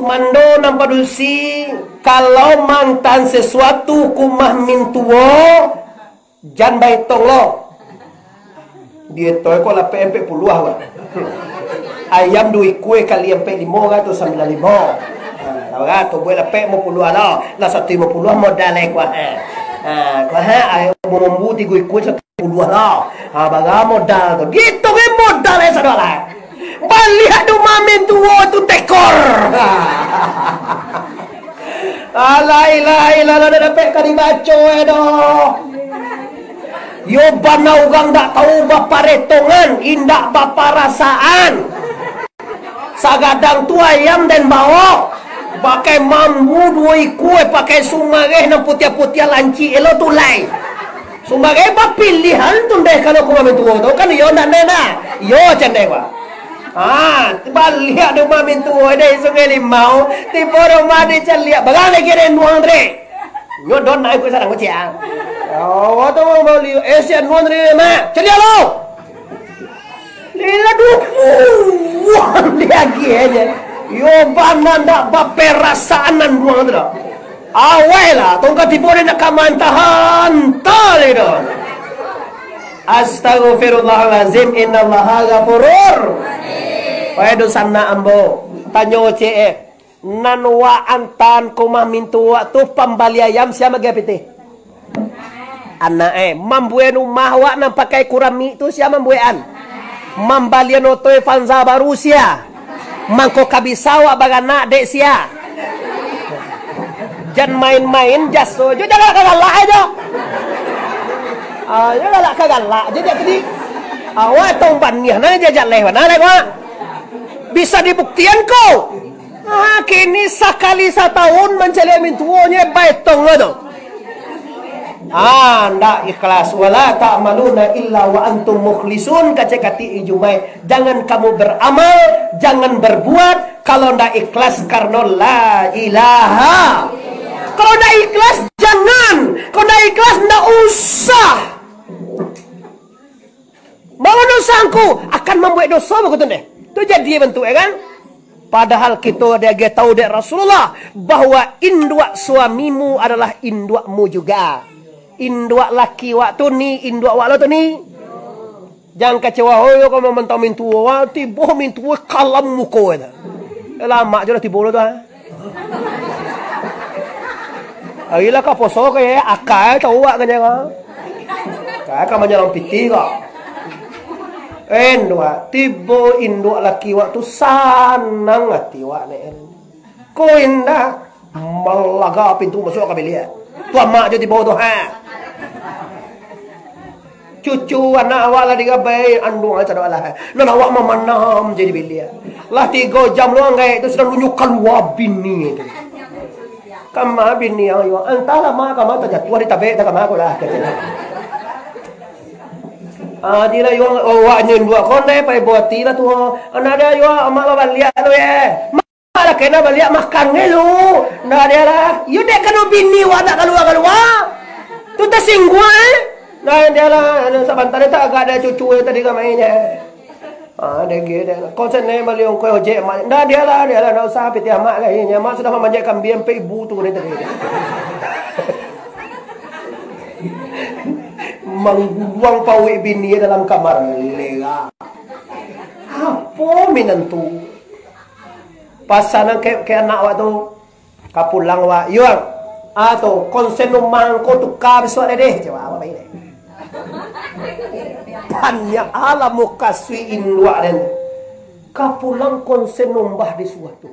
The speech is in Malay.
Sumando nampak dulsi, kalau mantan sesuatu kumah mintuo, jan baitong lo. Dia tu kau lah PMP puluh lah. Ayam dui kue kali yang limo atau 95. Tahu kan? Tu boleh lah mau puluh lah. Lah 150 modal ekor. Kau ayam bumbu 3 kue 150 lah. Bagai modal tu. Gitu ke modal saudara. Balik tu mamin tua tu tekor. Alai dah dapat kali baca dah. Yo bana ugang dak tahu bapa retongan, indak bapa rasaan. Sagadang tu ayam dan bawa. Pakai mambu dua kue, pakai sumageh na putih-putih lanci elo tulai. Sumageh ba pilihan tu deh kalau kau mamin tua tu kan yo nak nena. Yo cendek wa. Balik ada mamin tua deh sungai limau, tiba rumah dia celia. Bagai lagi renduang dre. Yo don naik kau sarang kau cia. Oh, tu mau liu Asian nuan dre ma. Celia lo. Lila duh. Dia aja. Yo banan dak baperasaanan nuan dre. Awai lah, tongkat tiba dia nak kamantahan tali dah. Astaghfirullahalazim, innallaha ghafurur. Pai dosana ambo. Tanyo nan wa antan kumah mintu tu pambali ayam siapa gapite? Anak mambuan rumah wa nan pakai kurami tu siapa mambuan? Mambalian otoy fanza baru sia. Mangko kabisawa bagana dek sia. Jangan main-main jaso. Jo jangan kagalak aja. Jangan kagalak. Jadi awak tomban ni na jajak lewat na lewat. Bisa dibuktikan kau. Kini sekali setahun mencari mintuonya baitong itu. Ndak ikhlas wala ta'maluna illa wa antum mukhlisun kacekati ijumai. Jangan kamu beramal, jangan berbuat kalau ndak ikhlas karena la ilaha. Kalau ndak ikhlas jangan. Kalau ndak ikhlas ndak usah. Mau dosaku akan membuat dosa begitu deh. Itu jadi bentuk ya kan? Padahal kita dia tahu dari Rasulullah bahwa induk suamimu adalah indukmu juga. Induk laki waktu ni, induk waktu tu ni. Jangan kecewa, oh kau mentang mintu, tiba mintu kalam muka itu. Lama je lah tiba tu. Ayolah kau poso kaya akal tahu tak kanya. Kaya kau menyalam piti kau. Endua tiba induk laki waktu sanang hati wak ne. Ko indah malaga pintu masuk ke bilik. Tua mak je tiba tu Cucu anak awak lah digabai andung aja lah. Nan awak memanam jadi bilik. Lah 3 jam luang gaya itu sedang tunjuk keluar bini itu. Kama bini ayo antara mak kama terjatuh di tabe tak kama aku lah. Dia lah yang awaknya dua konde pai buati lah tu. Anak dia yo amak balik tu malah kena balik makan ngelu. Nah dia lah. Yo dek kena bini wa nak keluar. Tu tersinggung Nah dia lah sebentar tak agak ada cucu tadi kan mainnya. Dia gitu. Konsen ni balik orang kau ojek mak. Nah dia lah nak usah piti amak kayaknya. Mak sudah memanjat kambing sampai ibu tu ni tadi. Mengbuang pawai bini dalam kamar lega. Apa minantu? Pasanan ke anak waktu kapulang wak. Yuang. Atau konsen rumah kau tukar suara deh. Coba apa ini? Banyak alam kasih inwak dan kapulang konsen nombah di suatu.